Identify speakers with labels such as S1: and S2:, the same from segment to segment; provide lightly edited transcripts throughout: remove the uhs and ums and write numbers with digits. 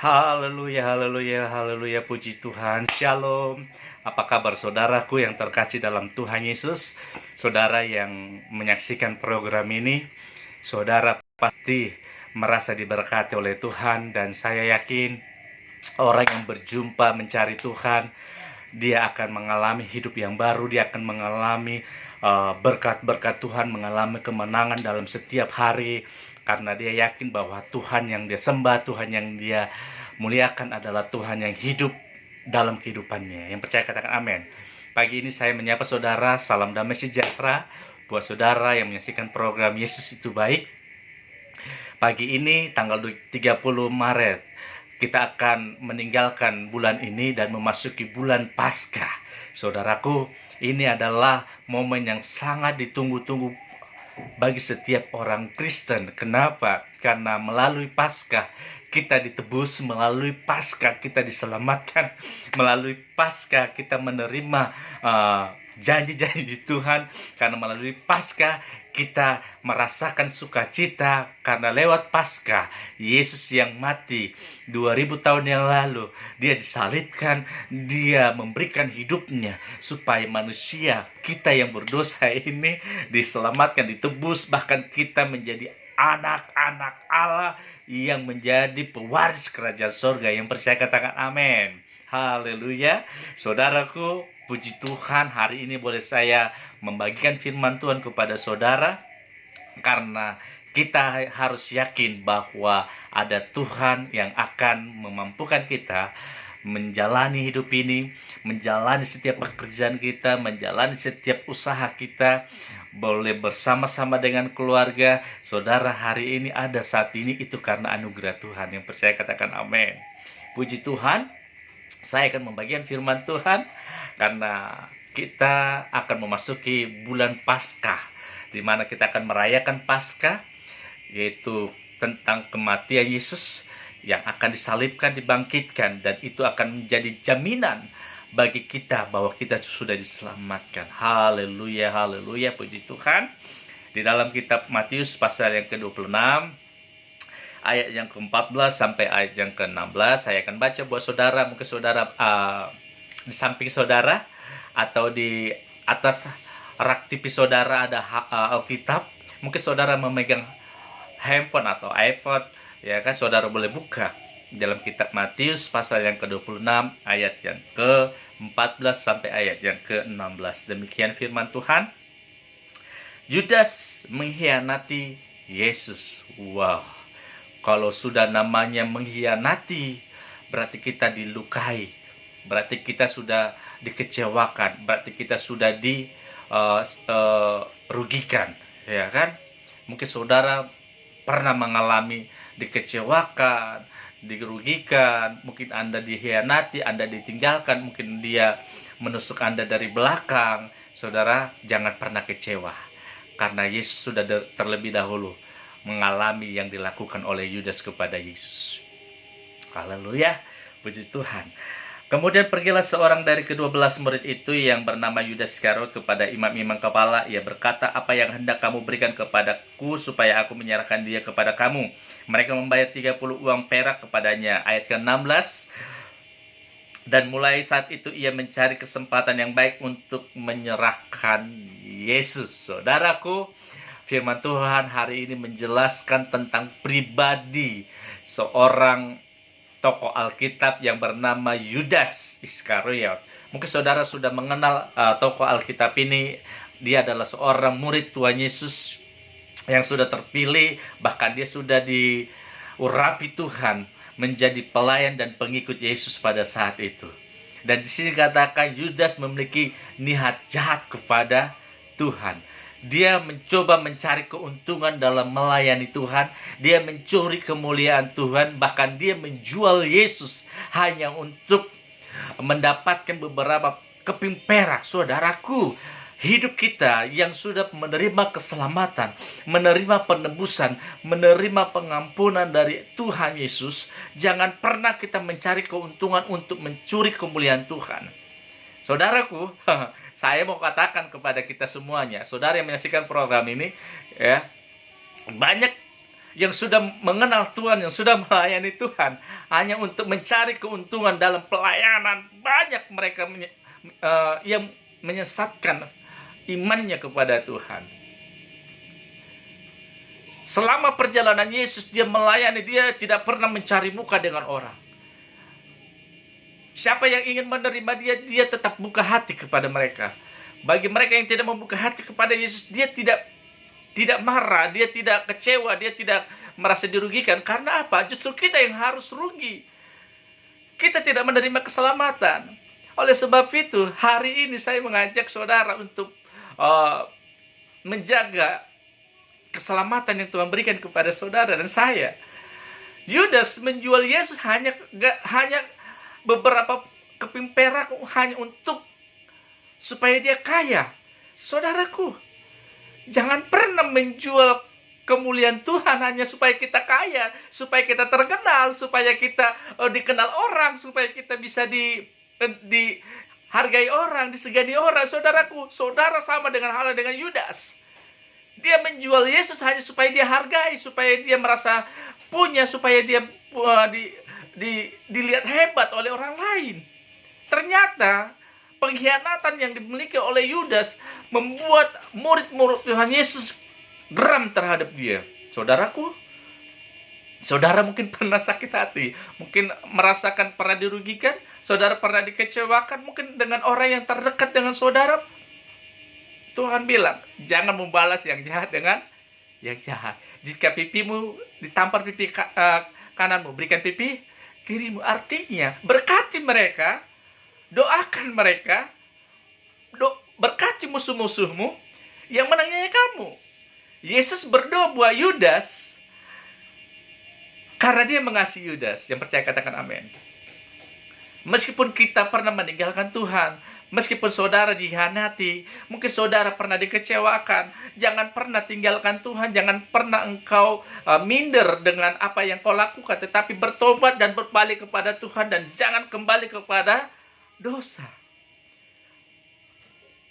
S1: Haleluya, haleluya, haleluya, puji Tuhan. Shalom. Apa kabar saudaraku yang terkasih dalam Tuhan Yesus? Saudara yang menyaksikan program ini, saudara pasti merasa diberkati oleh Tuhan. Dan saya yakin orang yang berjumpa mencari Tuhan, dia akan mengalami hidup yang baru. Dia akan mengalami berkat-berkat Tuhan, mengalami kemenangan dalam setiap hari. Karena dia yakin bahwa Tuhan yang dia sembah, Tuhan yang dia muliakan adalah Tuhan yang hidup dalam kehidupannya. Yang percaya katakan amin. Pagi ini saya menyapa saudara, salam damai sejahtera buat saudara yang menyaksikan program Yesus Itu Baik. Pagi ini tanggal 30 Maret kita akan meninggalkan bulan ini dan memasuki bulan Paskah. Saudaraku, ini adalah momen yang sangat ditunggu-tunggu bagi setiap orang Kristen. Kenapa? Karena melalui Paskah kita ditebus, melalui Paskah kita diselamatkan, melalui Paskah kita menerima janji-janji Tuhan, karena melalui Paskah kita merasakan sukacita karena lewat Paskah Yesus yang mati 2000 tahun yang lalu, dia disalibkan, dia memberikan hidupnya supaya manusia kita yang berdosa ini diselamatkan, ditebus, bahkan kita menjadi anak-anak Allah yang menjadi pewaris kerajaan surga. Yang percaya katakan amin. Haleluya. Saudaraku, puji Tuhan, hari ini boleh saya membagikan firman Tuhan kepada saudara, karena kita harus yakin bahwa ada Tuhan yang akan memampukan kita menjalani hidup ini, menjalani setiap pekerjaan kita, menjalani setiap usaha kita, boleh bersama-sama dengan keluarga. Saudara, hari ini ada saat ini itu karena anugerah Tuhan. Yang percaya katakan amin. Puji Tuhan, saya akan membagikan firman Tuhan karena kita akan memasuki bulan Paskah, di mana kita akan merayakan Paskah, yaitu tentang kematian Yesus yang akan disalibkan, dibangkitkan, dan itu akan menjadi jaminan bagi kita bahwa kita sudah diselamatkan. Haleluya, haleluya, puji Tuhan. Di dalam kitab Matius pasal yang ke-26 ayat yang ke-14 sampai ayat yang ke-16, saya akan baca buat saudara. Mungkin saudara di samping saudara atau di atas rak TV saudara ada Alkitab. Mungkin saudara memegang handphone atau iPhone, ya kan, saudara boleh buka dalam kitab Matius pasal yang ke-26 ayat yang ke-14 sampai ayat yang ke-16. Demikian firman Tuhan. Yudas mengkhianati Yesus. Wow. Kalau sudah namanya mengkhianati, berarti kita dilukai, berarti kita sudah dikecewakan, berarti kita sudah dirugikan, ya kan? Mungkin saudara pernah mengalami dikecewakan, dirugikan, mungkin Anda dikhianati, Anda ditinggalkan, mungkin dia menusuk Anda dari belakang. Saudara, jangan pernah kecewa, karena Yesus sudah terlebih dahulu mengalami yang dilakukan oleh Yudas kepada Yesus. Haleluya, puji Tuhan. Kemudian pergilah seorang dari ke-12 murid itu yang bernama Yudas Iskariot kepada imam-imam kepala. Ia berkata, "Apa yang hendak kamu berikan kepadaku supaya aku menyerahkan dia kepada kamu?" Mereka membayar 30 uang perak kepadanya. Ayat ke-16. Dan mulai saat itu ia mencari kesempatan yang baik untuk menyerahkan Yesus. Saudaraku, firman Tuhan hari ini menjelaskan tentang pribadi seorang tokoh Alkitab yang bernama Yudas Iskariot. Mungkin saudara sudah mengenal tokoh Alkitab ini. Dia adalah seorang murid Tuhan Yesus yang sudah terpilih, bahkan dia sudah diurapi Tuhan menjadi pelayan dan pengikut Yesus pada saat itu. Dan di sini katakan Yudas memiliki niat jahat kepada Tuhan. Dia mencoba mencari keuntungan dalam melayani Tuhan. Dia mencuri kemuliaan Tuhan. Bahkan dia menjual Yesus hanya untuk mendapatkan beberapa keping perak. Saudaraku, hidup kita yang sudah menerima keselamatan, menerima penebusan, menerima pengampunan dari Tuhan Yesus, jangan pernah kita mencari keuntungan untuk mencuri kemuliaan Tuhan. Saudaraku, saya mau katakan kepada kita semuanya, saudara yang menyaksikan program ini, ya, banyak yang sudah mengenal Tuhan, yang sudah melayani Tuhan, hanya untuk mencari keuntungan dalam pelayanan. Banyak mereka yang menyesatkan imannya kepada Tuhan. Selama perjalanan Yesus, dia melayani, dia tidak pernah mencari muka dengan orang. Siapa yang ingin menerima dia, dia tetap buka hati kepada mereka. Bagi mereka yang tidak membuka hati kepada Yesus, dia tidak marah, dia tidak kecewa, dia tidak merasa dirugikan. Karena apa? Justru kita yang harus rugi. Kita tidak menerima keselamatan. Oleh sebab itu, hari ini saya mengajak saudara untuk menjaga keselamatan yang Tuhan berikan kepada saudara dan saya. Yudas menjual Yesus hanya beberapa keping perak, hanya untuk supaya dia kaya. Saudaraku, jangan pernah menjual kemuliaan Tuhan hanya supaya kita kaya, supaya kita terkenal, supaya kita dikenal orang, supaya kita bisa dihargai orang, disegani orang. Saudaraku, saudara sama dengan halnya dengan Yudas. Dia menjual Yesus hanya supaya dia hargai, supaya dia merasa punya, supaya dia dilihat hebat oleh orang lain. Ternyata pengkhianatan yang dimiliki oleh Yudas membuat murid-murid Tuhan Yesus geram terhadap dia. Saudaraku, saudara mungkin pernah sakit hati, mungkin merasakan pernah dirugikan, saudara pernah dikecewakan, mungkin dengan orang yang terdekat dengan saudara. Tuhan bilang, jangan membalas yang jahat dengan yang jahat. Jika pipimu ditampar pipi kananmu, berikan pipi kirimu. Artinya, berkati mereka, doakan mereka, berkati musuh-musuhmu, yang menangnya kamu. Yesus berdoa buat Yudas karena dia mengasihi Yudas. Yang percaya katakan amin. Meskipun kita pernah meninggalkan Tuhan, meskipun saudara dikhianati, mungkin saudara pernah dikecewakan, jangan pernah tinggalkan Tuhan, jangan pernah engkau minder dengan apa yang kau lakukan, tetapi bertobat dan berbalik kepada Tuhan dan jangan kembali kepada dosa.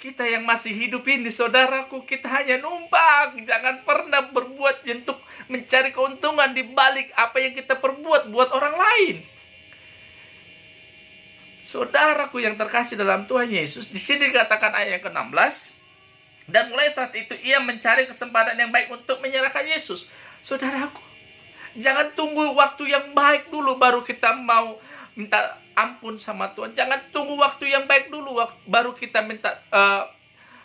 S1: Kita yang masih hidup ini, saudaraku, kita hanya numpang. Jangan pernah berbuat untuk mencari keuntungan di balik apa yang kita perbuat buat orang lain. Saudaraku yang terkasih dalam Tuhan Yesus, di sini dikatakan ayat yang ke-16, dan mulai saat itu ia mencari kesempatan yang baik untuk menyerahkan Yesus. Saudaraku, jangan tunggu waktu yang baik dulu baru kita mau minta ampun sama Tuhan. Jangan tunggu waktu yang baik dulu baru kita minta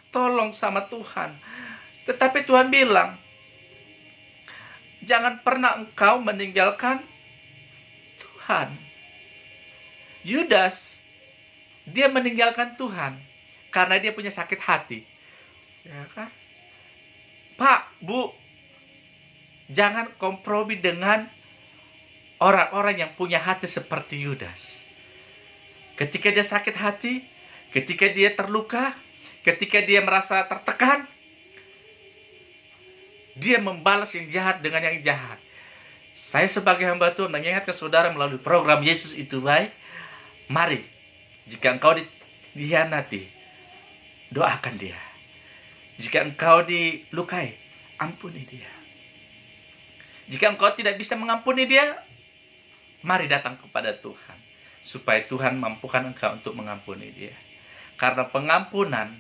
S1: tolong sama Tuhan. Tetapi Tuhan bilang, jangan pernah engkau meninggalkan Tuhan. Yudas, dia meninggalkan Tuhan karena dia punya sakit hati. Ya kan? Pak, Bu, jangan kompromi dengan orang-orang yang punya hati seperti Yudas. Ketika dia sakit hati, ketika dia terluka, ketika dia merasa tertekan, dia membalas yang jahat dengan yang jahat. Saya sebagai hamba Tuhan mengingatkan saudara melalui program Yesus Itu Baik. Mari, jika engkau dikhianati, doakan dia. Jika engkau dilukai, ampuni dia. Jika engkau tidak bisa mengampuni dia, mari datang kepada Tuhan, supaya Tuhan mampukan engkau untuk mengampuni dia. Karena pengampunan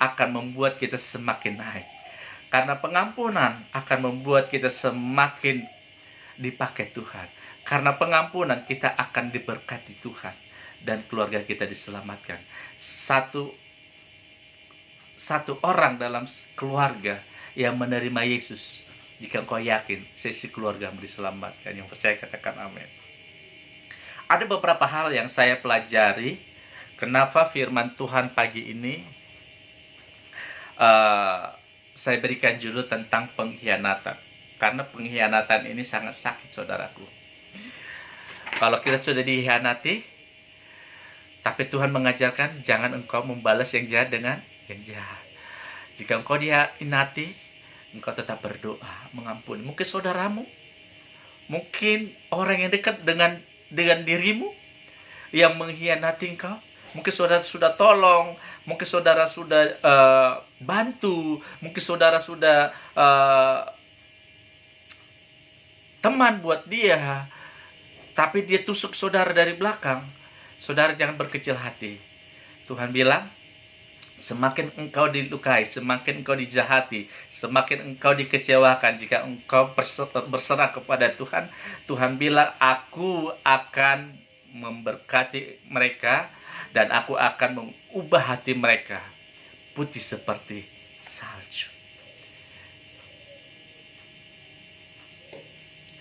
S1: akan membuat kita semakin naik. Karena pengampunan akan membuat kita semakin dipakai Tuhan. Karena pengampunan kita akan diberkati Tuhan. Dan keluarga kita diselamatkan. Satu orang dalam keluarga yang menerima Yesus, jika engkau yakin, sesi keluargamu diselamatkan. Yang percaya katakan amin. Ada beberapa hal yang saya pelajari. Kenapa firman Tuhan pagi ini saya berikan judul tentang pengkhianatan. Karena pengkhianatan ini sangat sakit, saudaraku. Kalau kita sudah dikhianati, tapi Tuhan mengajarkan jangan engkau membalas yang jahat dengan yang jahat. Jika engkau dikhianati, engkau tetap berdoa, mengampuni. Mungkin saudaramu, mungkin orang yang dekat dengan dirimu yang mengkhianati engkau. Mungkin saudara sudah tolong, mungkin saudara sudah bantu, mungkin saudara sudah teman buat dia, tapi dia tusuk saudara dari belakang, saudara jangan berkecil hati. Tuhan bilang, semakin engkau dilukai, semakin engkau dijahati, semakin engkau dikecewakan, jika engkau berserah kepada Tuhan, Tuhan bilang, aku akan memberkati mereka, dan aku akan mengubah hati mereka putih seperti salju.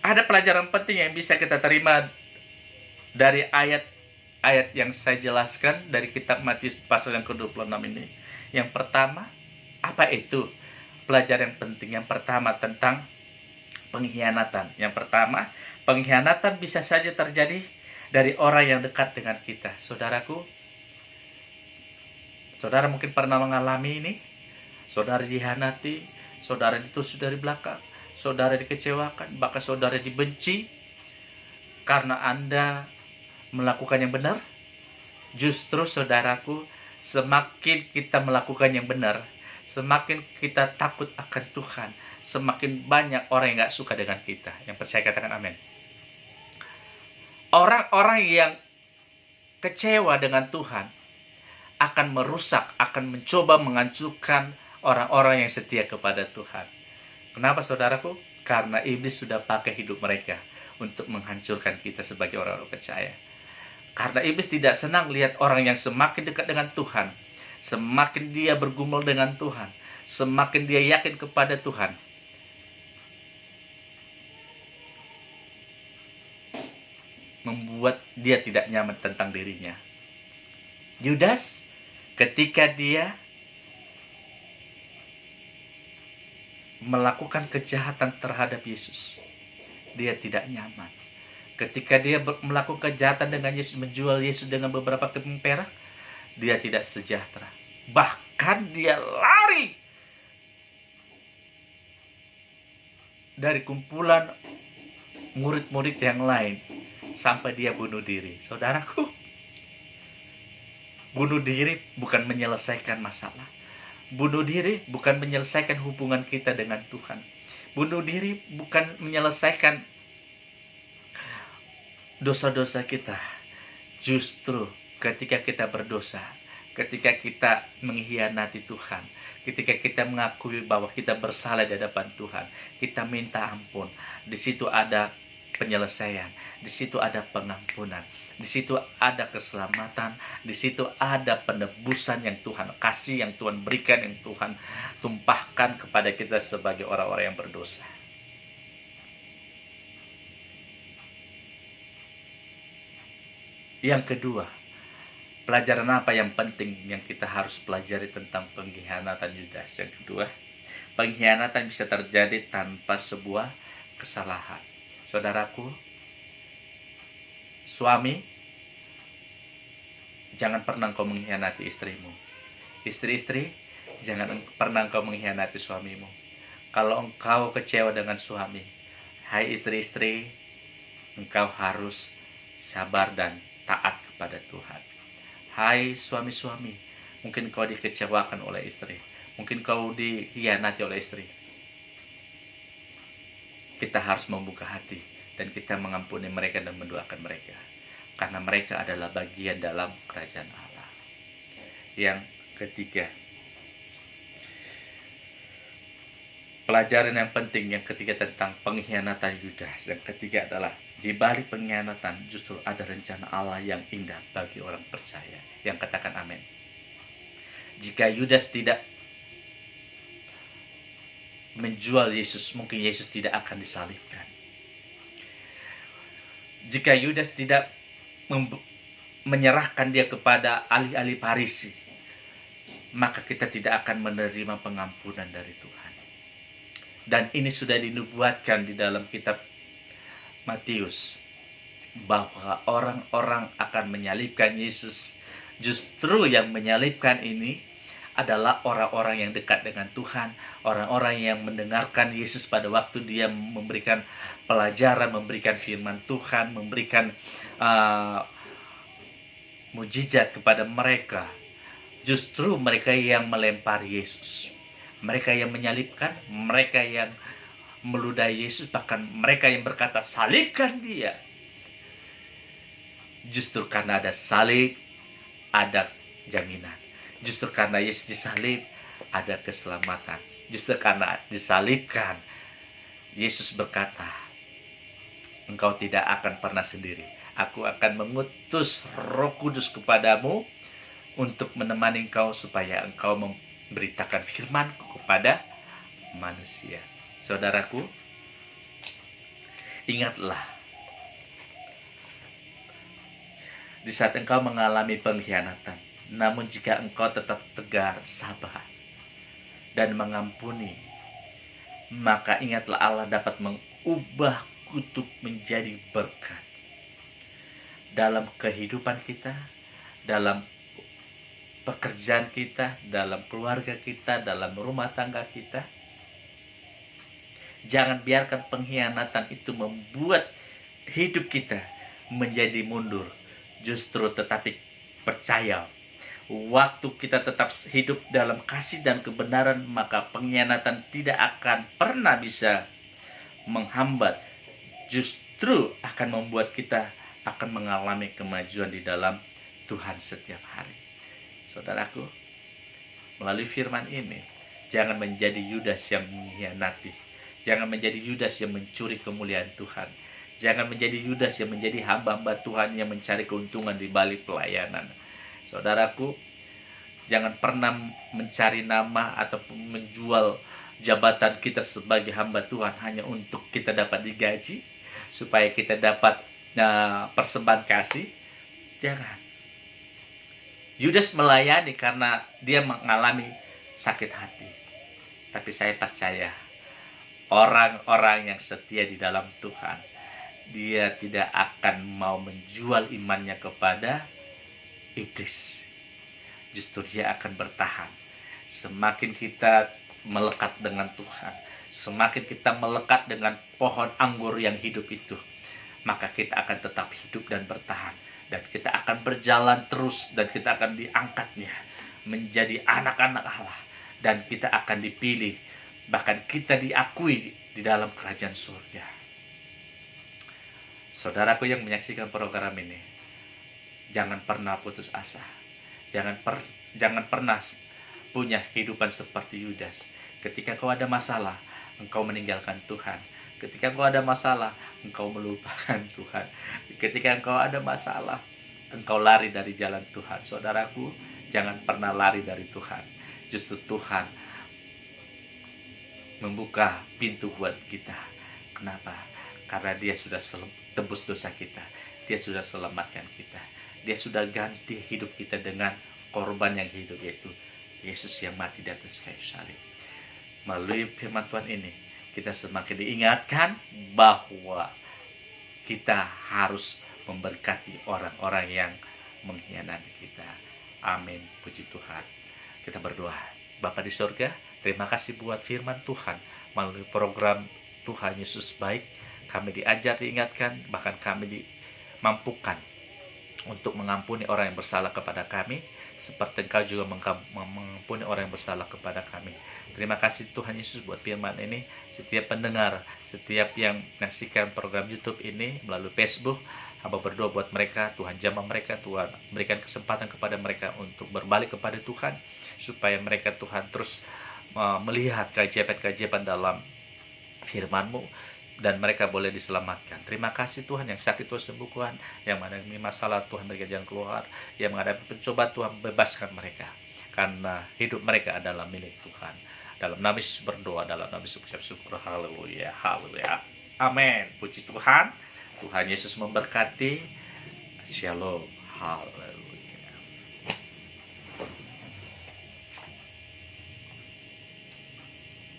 S1: Ada pelajaran penting yang bisa kita terima dari ayat yang saya jelaskan dari kitab Matius pasal yang ke-26 ini. Yang pertama, apa itu? Pelajaran yang penting. Yang pertama tentang pengkhianatan. Yang pertama, pengkhianatan bisa saja terjadi dari orang yang dekat dengan kita. Saudaraku, saudara mungkin pernah mengalami ini. Saudara dihianati, saudara ditusuk dari belakang, saudara dikecewakan, bahkan saudara dibenci karena Anda melakukan yang benar. Justru saudaraku, semakin kita melakukan yang benar, semakin kita takut akan Tuhan, semakin banyak orang yang gak suka dengan kita. Yang percaya katakan amin. Orang-orang yang kecewa dengan Tuhan akan merusak, akan mencoba menghancurkan orang-orang yang setia kepada Tuhan. Kenapa saudaraku? Karena iblis sudah pakai hidup mereka untuk menghancurkan kita sebagai orang-orang percaya. Karena iblis tidak senang lihat orang yang semakin dekat dengan Tuhan, semakin dia bergumul dengan Tuhan, semakin dia yakin kepada Tuhan, membuat dia tidak nyaman tentang dirinya. Yudas, ketika dia melakukan kejahatan terhadap Yesus, dia tidak nyaman. Ketika dia melakukan kejahatan dengan Yesus, menjual Yesus dengan beberapa keping perak, dia tidak sejahtera. Bahkan dia lari dari kumpulan murid-murid yang lain sampai dia bunuh diri. Saudaraku, bunuh diri bukan menyelesaikan masalah. Bunuh diri bukan menyelesaikan hubungan kita dengan Tuhan. Bunuh diri bukan menyelesaikan dosa-dosa kita. Justru ketika kita berdosa, ketika kita mengkhianati Tuhan, ketika kita mengakui bahwa kita bersalah di hadapan Tuhan, kita minta ampun, di situ ada penyelesaian, di situ ada pengampunan, di situ ada keselamatan, di situ ada penebusan yang Tuhan kasih, yang Tuhan berikan, yang Tuhan tumpahkan kepada kita sebagai orang-orang yang berdosa. Yang kedua, pelajaran apa yang penting yang kita harus pelajari tentang pengkhianatan Yudas? Yang kedua, pengkhianatan bisa terjadi tanpa sebuah kesalahan. Saudaraku, suami, jangan pernah engkau mengkhianati istrimu. Istri-istri, jangan pernah engkau mengkhianati suamimu. Kalau engkau kecewa dengan suami, hai istri-istri, engkau harus sabar dan taat kepada Tuhan. Hai suami-suami, mungkin kau dikecewakan oleh istri, mungkin kau dikhianati oleh istri. Kita harus membuka hati dan kita mengampuni mereka dan mendoakan mereka, karena mereka adalah bagian dalam kerajaan Allah. Yang ketiga, pelajaran yang penting yang ketiga tentang pengkhianatan Yudas. Yang ketiga adalah di balik pengkhianatan justru ada rencana Allah yang indah bagi orang percaya. Yang katakan amin. Jika Yudas tidak menjual Yesus, mungkin Yesus tidak akan disalibkan. Jika Yudas tidak menyerahkan dia kepada ahli-ahli Farisi, maka kita tidak akan menerima pengampunan dari Tuhan. Dan ini sudah dinubuatkan di dalam kitab Matius, bahwa orang-orang akan menyalibkan Yesus. Justru yang menyalibkan ini adalah orang-orang yang dekat dengan Tuhan, orang-orang yang mendengarkan Yesus pada waktu dia memberikan pelajaran, memberikan firman Tuhan, memberikan mujizat kepada mereka. Justru mereka yang melempar Yesus, mereka yang menyalibkan, mereka yang meludahi Yesus, bahkan mereka yang berkata salibkan dia. Justru karena ada salib, ada jaminan. Justru karena Yesus disalib, ada keselamatan. Justru karena disalibkan, Yesus berkata, engkau tidak akan pernah sendiri. Aku akan mengutus Roh Kudus kepadamu untuk menemani engkau supaya engkau memberitakan firman-Ku kepada manusia. Saudaraku, ingatlah, di saat engkau mengalami pengkhianatan, namun jika engkau tetap tegar, sabar, dan mengampuni, maka ingatlah Allah dapat mengubah kutuk menjadi berkat dalam kehidupan kita, dalam pekerjaan kita, dalam keluarga kita, dalam rumah tangga kita. Jangan biarkan pengkhianatan itu membuat hidup kita menjadi mundur. Justru tetapi percaya, waktu kita tetap hidup dalam kasih dan kebenaran, maka pengkhianatan tidak akan pernah bisa menghambat. Justru akan membuat kita akan mengalami kemajuan di dalam Tuhan setiap hari. Saudaraku, melalui firman ini, jangan menjadi Yudas yang mengkhianati. Jangan menjadi Yudas yang mencuri kemuliaan Tuhan. Jangan menjadi Yudas yang menjadi hamba-hamba Tuhan yang mencari keuntungan di balik pelayanan. Saudaraku, jangan pernah mencari nama ataupun menjual jabatan kita sebagai hamba Tuhan hanya untuk kita dapat digaji, supaya kita dapat persembahan kasih. Jangan. Yudas melayani karena dia mengalami sakit hati. Tapi saya percaya, orang-orang yang setia di dalam Tuhan, dia tidak akan mau menjual imannya kepada iblis. Justru dia akan bertahan. Semakin kita melekat dengan Tuhan, semakin kita melekat dengan pohon anggur yang hidup itu, maka kita akan tetap hidup dan bertahan. Dan kita akan berjalan terus, dan kita akan diangkatnya menjadi anak-anak Allah. Dan kita akan dipilih, bahkan kita diakui di dalam kerajaan surga. Saudaraku yang menyaksikan program ini, jangan pernah putus asa. Jangan pernah punya kehidupan seperti Yudas. Ketika kau ada masalah, engkau meninggalkan Tuhan. Ketika engkau ada masalah, engkau melupakan Tuhan. Ketika engkau ada masalah, engkau lari dari jalan Tuhan. Saudaraku, jangan pernah lari dari Tuhan. Justru Tuhan membuka pintu buat kita. Kenapa? Karena dia sudah tebus dosa kita. Dia sudah selamatkan kita. Dia sudah ganti hidup kita dengan korban yang hidup, yaitu Yesus yang mati di atas kayu salib. Melalui firman Tuhan ini, kita semakin diingatkan bahwa kita harus memberkati orang-orang yang mengkhianati kita. Amin. Puji Tuhan. Kita berdoa. Bapa di surga, terima kasih buat firman Tuhan. Melalui program Tuhan Yesus Baik, kami diajar, diingatkan, bahkan kami dimampukan untuk mengampuni orang yang bersalah kepada kami, seperti Engkau juga mengampuni orang yang bersalah kepada kami. Terima kasih Tuhan Yesus buat firman ini. Setiap pendengar, setiap yang menyaksikan program YouTube ini melalui Facebook, hamba berdoa buat mereka, Tuhan jamah mereka, Tuhan berikan kesempatan kepada mereka untuk berbalik kepada Tuhan, supaya mereka Tuhan terus melihat keajaiban-keajaiban dalam firman-Mu, dan mereka boleh diselamatkan. Terima kasih Tuhan, yang sakit Tuhan sembuhkan, yang mengalami masalah Tuhan berikan jalan keluar, yang menghadapi pencobaan Tuhan bebaskan mereka, karena hidup mereka adalah milik Tuhan. Dalam nama Yesus berdoa, dalam nama Yesus ucap syukur. Haleluya, haleluya, amin. Puji Tuhan. Tuhan Yesus memberkati. Shalom, haleluya.